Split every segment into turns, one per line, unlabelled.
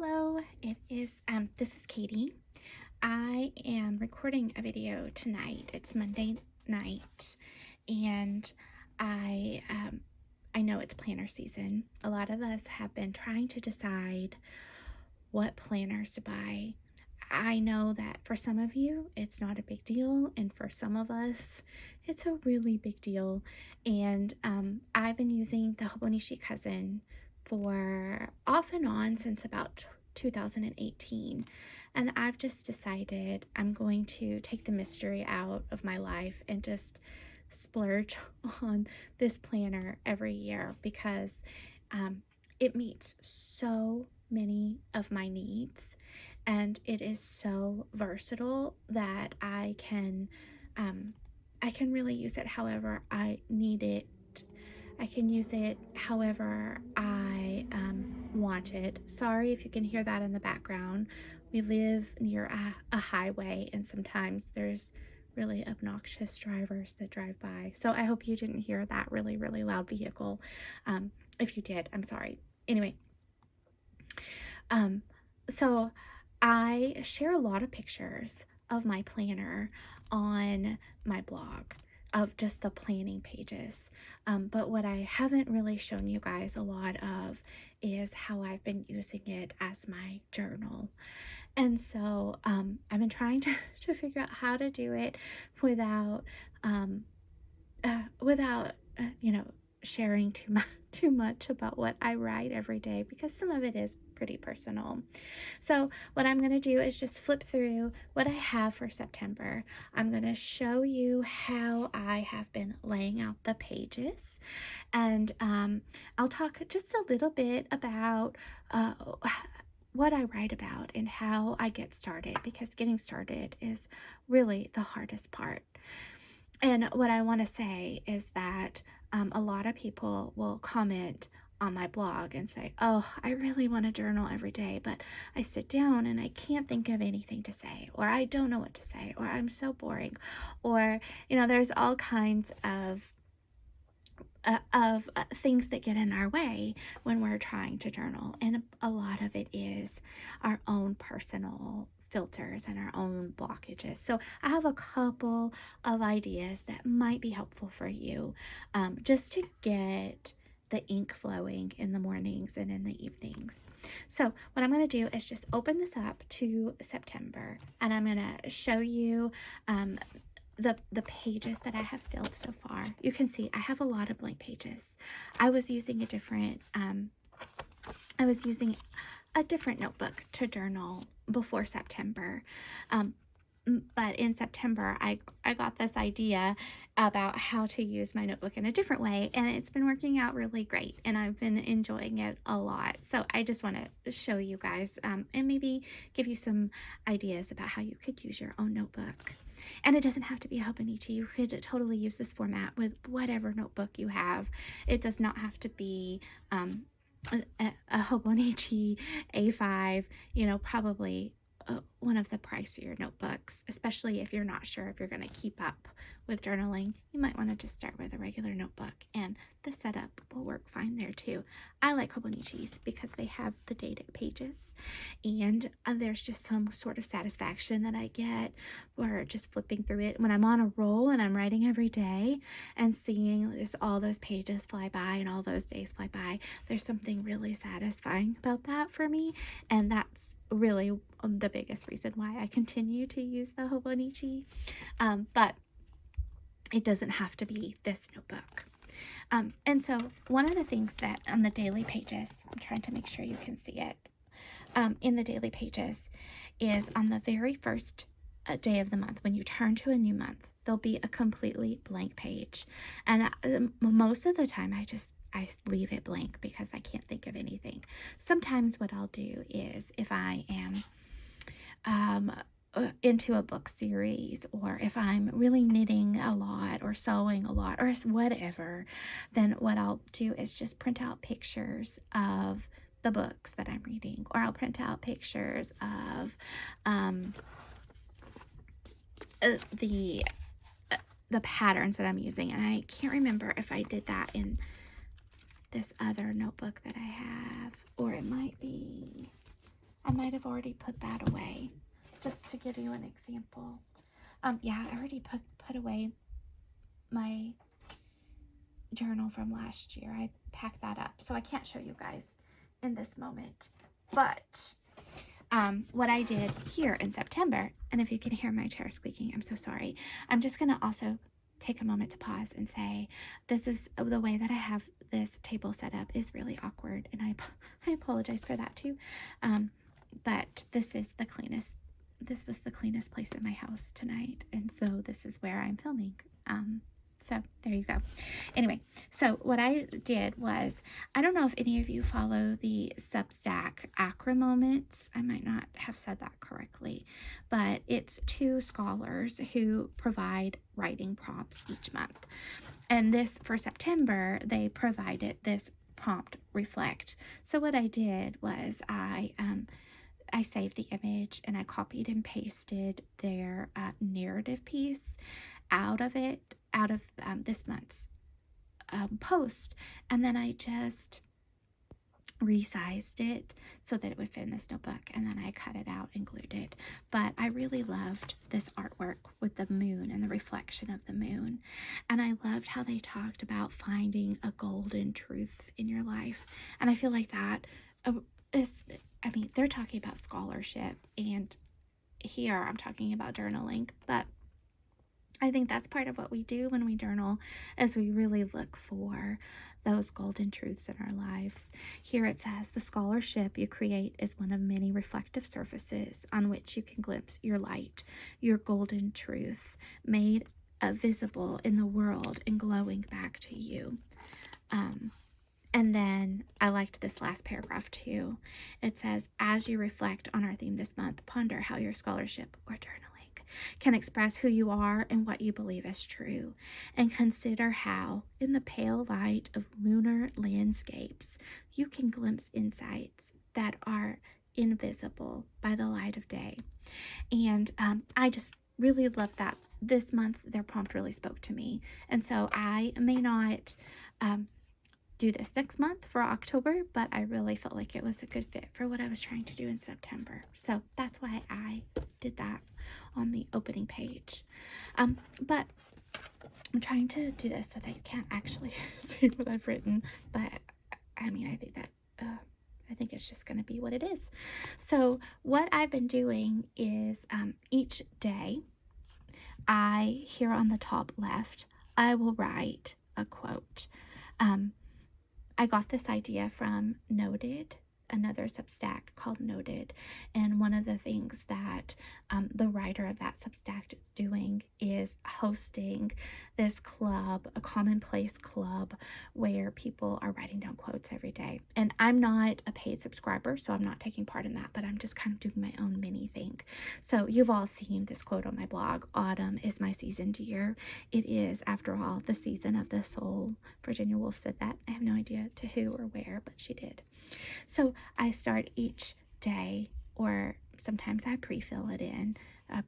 Hello, this is Katie. I am recording a video tonight. It's Monday night, and I um, I know it's planner season. A lot of us have been trying to decide what planners to buy. I know that for some of you, it's not a big deal, and for some of us, it's a really big deal. And I've been using the Hobonichi Cousin for off and on since about 2018. And I've just decided I'm going to take the mystery out of my life and just splurge on this planner every year because um, it meets so many of my needs, and it is so versatile that I can really use it however I need it. I can use it however I want it. Sorry if you can hear that in the background. We live near a highway, and sometimes there's really obnoxious drivers that drive by. So I hope you didn't hear that really, really loud vehicle. If you did, I'm sorry. Anyway, um, so I share a lot of pictures of my planner on my blog of just the planning pages. But what I haven't really shown you guys a lot of is how I've been using it as my journal. And so I've been trying to figure out how to do it without um, without sharing too much about what I write every day, because some of it is pretty personal. So what I'm going to do is just flip through what I have for September. I'm going to show you how I have been laying out the pages, and I'll talk just a little bit about what I write about and how I get started, because getting started is really the hardest part. And what I want to say is that a lot of people will comment on my blog and say, oh, I really want to journal every day, but I sit down and I can't think of anything to say, or I don't know what to say, or I'm so boring, or, there's all kinds of things that get in our way when we're trying to journal. And a lot of it is our own personal filters and our own blockages. So I have a couple of ideas that might be helpful for you, just to get the ink flowing in the mornings and in the evenings. So what I'm going to do is just open this up to September, and I'm going to show you the pages that I have filled so far. You can see I have a lot of blank pages. I was using a different notebook to journal before September. But in September, I got this idea about how to use my notebook in a different way, and it's been working out really great, and I've been enjoying it a lot. So I just want to show you guys and maybe give you some ideas about how you could use your own notebook. And it doesn't have to be a Hobonichi. You could totally use this format with whatever notebook you have. It does not have to be a Hobonichi A5, probably one of the pricier notebooks, especially if you're not sure if you're going to keep up with journaling. You might want to just start with a regular notebook, and the setup will work fine there too. I like Hobonichis because they have the dated pages, and there's just some sort of satisfaction that I get for just flipping through it when I'm on a roll and I'm writing every day and seeing just all those pages fly by and all those days fly by. There's something really satisfying about that for me, and that's really the biggest reason why I continue to use the Hobonichi. But it doesn't have to be this notebook. And so one of the things that on the daily pages, I'm trying to make sure you can see it, in the daily pages is on the very first day of the month. When you turn to a new month, there'll be a completely blank page. And most of the time I leave it blank because I can't think of anything. Sometimes what I'll do is, if I am into a book series, or if I'm really knitting a lot or sewing a lot or whatever, then what I'll do is just print out pictures of the books that I'm reading, or I'll print out pictures of the patterns that I'm using. And I can't remember if I did that in this other notebook that I have, or it might be I might have already put that away, just to give you an example. Yeah, I already put away my journal from last year. I packed that up, so I can't show you guys in this moment. But what I did here in September, and if you can hear my chair squeaking, I'm so sorry. I'm just going to also take a moment to pause and say, this is the way that I have this table set up is really awkward, and I apologize for that too. But this was the cleanest place in my house tonight, and so this is where I'm filming. So there you go. Anyway, so what I did was, I don't know if any of you follow the Substack Acra Moments. I might not have said that correctly, but it's 2 scholars who provide writing prompts each month. And this, for September, they provided this prompt reflect. So what I did was I saved the image and I copied and pasted their narrative piece out of this month's post, and then I just resized it so that it would fit in this notebook, and then I cut it out and glued it. But I really loved this artwork with the moon and the reflection of the moon, and I loved how they talked about finding a golden truth in your life. And I feel like that is, I mean, they're talking about scholarship, and here I'm talking about journaling, but I think that's part of what we do when we journal, is we really look for those golden truths in our lives. Here it says, the scholarship you create is one of many reflective surfaces on which you can glimpse your light, your golden truth, made visible in the world and glowing back to you. And then I liked this last paragraph too. It says, as you reflect on our theme this month, ponder how your scholarship or journaling can express who you are and what you believe is true, and consider how, in the pale light of lunar landscapes, you can glimpse insights that are invisible by the light of day. And I just really love that. This month, their prompt really spoke to me, and so I may not do this next month for October, but I really felt like it was a good fit for what I was trying to do in September. So that's why I did that on the opening page. But I'm trying to do this so that you can't actually see what I've written, but I mean, I think it's just going to be what it is. So what I've been doing is each day, here on the top left, I will write a quote. I got this idea from Noted, another Substack called Noted, and one of the things that the writer of that Substack is doing is hosting this club, a commonplace club, where people are writing down quotes every day. And I'm not a paid subscriber, so I'm not taking part in that, but I'm just kind of doing my own mini thing. So you've all seen this quote on my blog, autumn is my season, dear. It is, after all, the season of the soul. Virginia Woolf said that. I have no idea to who or where, but she did. So I start each day, or sometimes I pre-fill it in,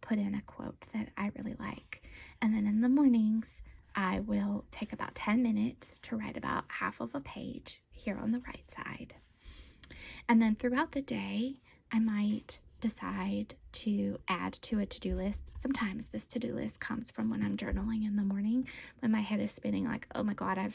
put in a quote that I really like. And then in the mornings, I will take about 10 minutes to write about half of a page here on the right side. And then throughout the day, I might decide to add to a to-do list. Sometimes this to-do list comes from when I'm journaling in the morning, when my head is spinning like, oh my God, I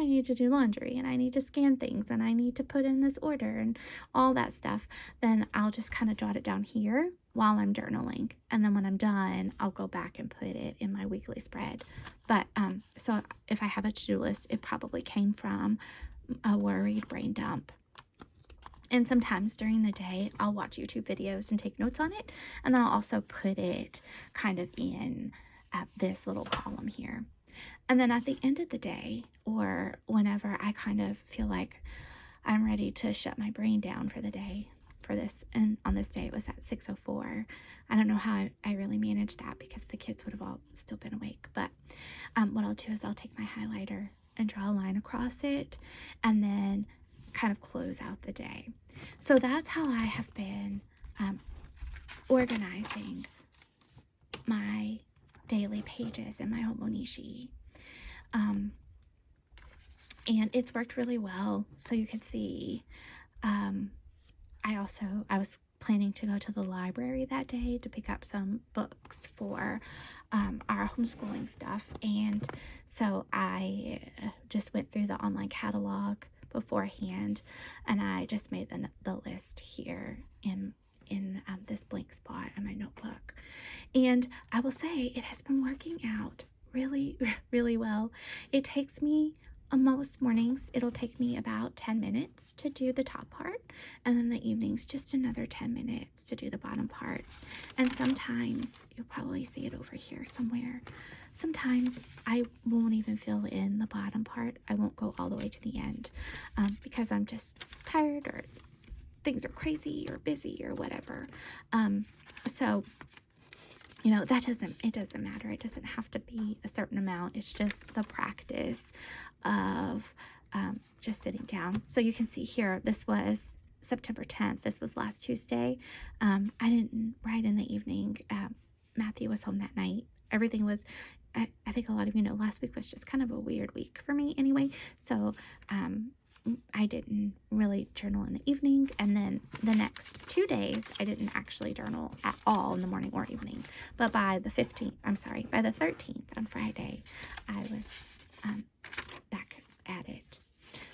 need to do laundry, and I need to scan things, and I need to put in this order and all that stuff. Then I'll just kind of jot it down here while I'm journaling. And then when I'm done, I'll go back and put it in my weekly spread. But so if I have a to-do list, it probably came from a worried brain dump. And sometimes during the day, I'll watch YouTube videos and take notes on it. And then I'll also put it kind of in this little column here. And then at the end of the day, or whenever I kind of feel like I'm ready to shut my brain down for the day, for this, and on this day it was at 6:04. I don't know how I really managed that, because the kids would have all still been awake. But what I'll do is I'll take my highlighter and draw a line across it, and then kind of close out the day. So that's how I have been organizing my daily pages in my Hobonichi. And it's worked really well. So you can see, I was planning to go to the library that day to pick up some books for our homeschooling stuff. And so I just went through the online catalog beforehand, and I just made the list here in this blank spot in my notebook. And I will say it has been working out really, really well. It takes me, most mornings, it'll take me about 10 minutes to do the top part, and then the evenings, just another 10 minutes to do the bottom part. And sometimes, you'll probably see it over here somewhere, sometimes I won't even fill in the bottom part. I won't go all the way to the end because I'm just tired, or things are crazy or busy or whatever. So it doesn't matter. It doesn't have to be a certain amount. It's just the practice of just sitting down. So you can see here, this was September 10th. This was last Tuesday. I didn't write in the evening. Matthew was home that night. Everything was, I think a lot of you know, last week was just kind of a weird week for me anyway. So I didn't really journal in the evening, and then the next 2 days I didn't actually journal at all in the morning or evening. But by the 13th on Friday, I was back at it.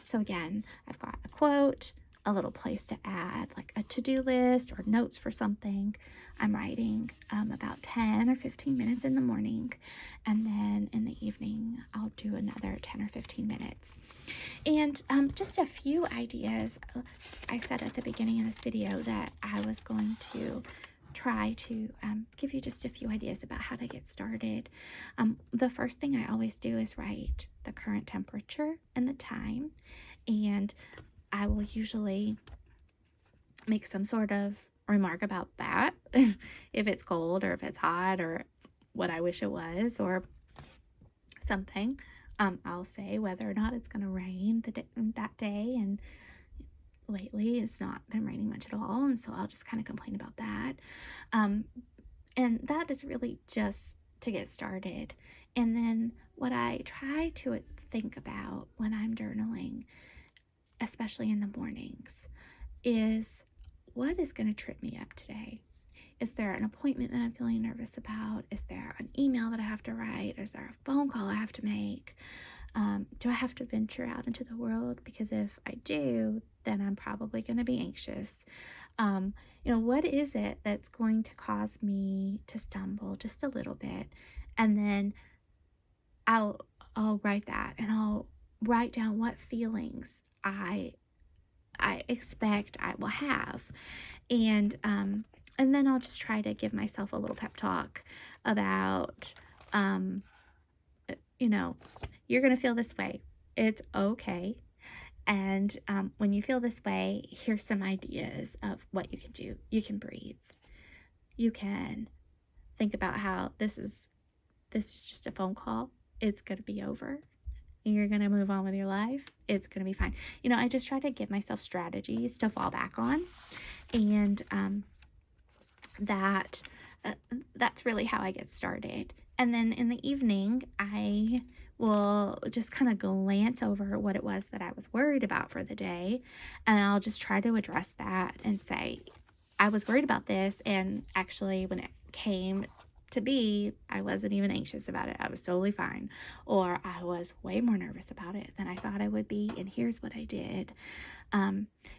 So again, I've got a quote, a little place to add like a to-do list or notes for something. I'm writing about 10 or 15 minutes in the morning, and then in the evening I'll do another 10 or 15 minutes. And just a few ideas. I said at the beginning of this video that I was going to try to give you just a few ideas about how to get started. The first thing I always do is write the current temperature and the time, and I will usually make some sort of remark about that, if it's cold or if it's hot or what I wish it was or something. I'll say whether or not it's going to rain that day, and lately it's not been raining much at all, and so I'll just kind of complain about that. And that is really just to get started. And then what I try to think about when I'm journaling, especially in the mornings, is what is going to trip me up today? Is there an appointment that I'm feeling nervous about? Is there an email that I have to write? Is there a phone call I have to make? Do I have to venture out into the world? Because if I do, then I'm probably going to be anxious. What is it that's going to cause me to stumble just a little bit? And then I'll write that, and I'll write down what feelings I expect I will have. And then I'll just try to give myself a little pep talk about, you're going to feel this way. It's okay. And when you feel this way, here's some ideas of what you can do. You can breathe. You can think about how this is just a phone call. It's going to be over. You're going to move on with your life. It's going to be fine. I just try to give myself strategies to fall back on. And that's really how I get started. And then in the evening, I will just kind of glance over what it was that I was worried about for the day. And I'll just try to address that and say, I was worried about this. And actually, when it came to be, I wasn't even anxious about it. I was totally fine. Or I was way more nervous about it than I thought I would be. And here's what I did.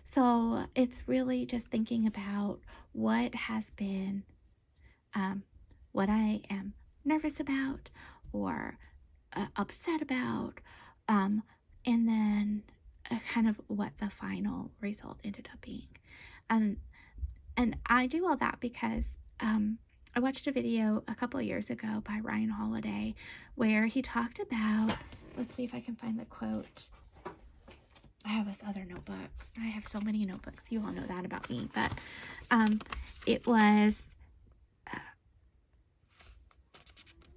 So it's really just thinking about what has been, what I am nervous about or upset about, and then kind of what the final result ended up being. And I do all that because I watched a video a couple of years ago by Ryan Holiday where he talked about, let's see if I can find the quote. I have this other notebook. I have so many notebooks. You all know that about me. But it was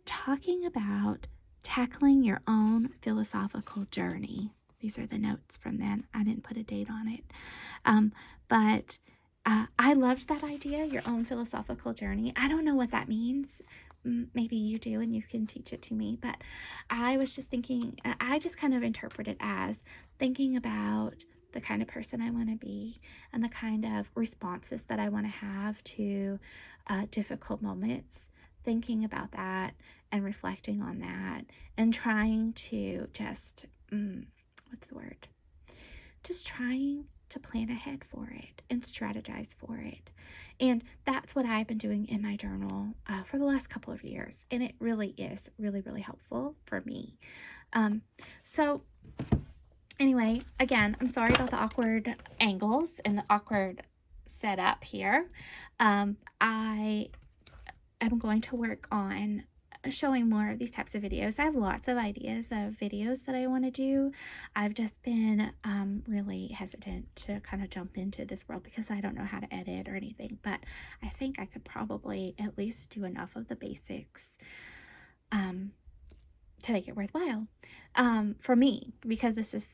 talking about tackling your own philosophical journey. These are the notes from then. I didn't put a date on it. But I loved that idea, your own philosophical journey. I don't know what that means. Maybe you do and you can teach it to me. But I was just thinking, I just kind of interpret it as thinking about the kind of person I want to be, and the kind of responses that I want to have to difficult moments, thinking about that and reflecting on that and trying to just, what's the word? Just trying to plan ahead for it and strategize for it. And that's what I've been doing in my journal for the last couple of years. And it really is really, really helpful for me. So anyway, again, I'm sorry about the awkward angles and the awkward setup here. I am going to work on showing more of these types of videos. I have lots of ideas of videos that I want to do. I've just been really hesitant to kind of jump into this world because I don't know how to edit or anything, but I think I could probably at least do enough of the basics to make it worthwhile for me, because this is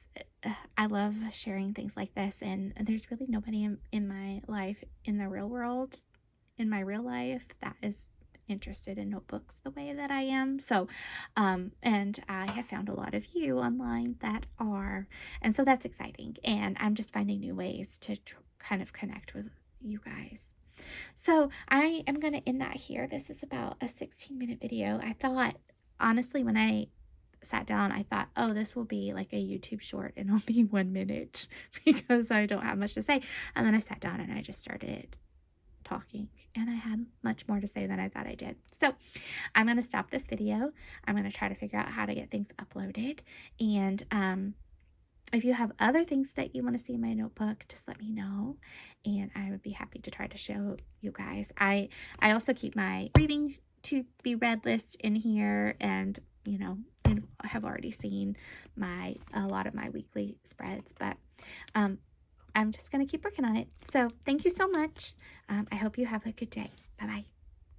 I love sharing things like this, and there's really nobody in my life, in the real world, in my real life, that is interested in notebooks the way that I am. So and I have found a lot of you online that are, and so that's exciting, and I'm just finding new ways to kind of connect with you guys. So I am going to end that here. This is about a 16-minute video. I thought, honestly, when I sat down, I thought, oh, this will be like a YouTube short and it'll be 1 minute because I don't have much to say. And then I sat down and I just started talking, and I had much more to say than I thought I did. So I'm going to stop this video. I'm going to try to figure out how to get things uploaded. And if you have other things that you want to see in my notebook, just let me know, and I would be happy to try to show you guys. I also keep my reading to be read list in here, and you know, I have already seen a lot of my weekly spreads, but I'm just going to keep working on it. So thank you so much. I hope you have a good day. Bye-bye.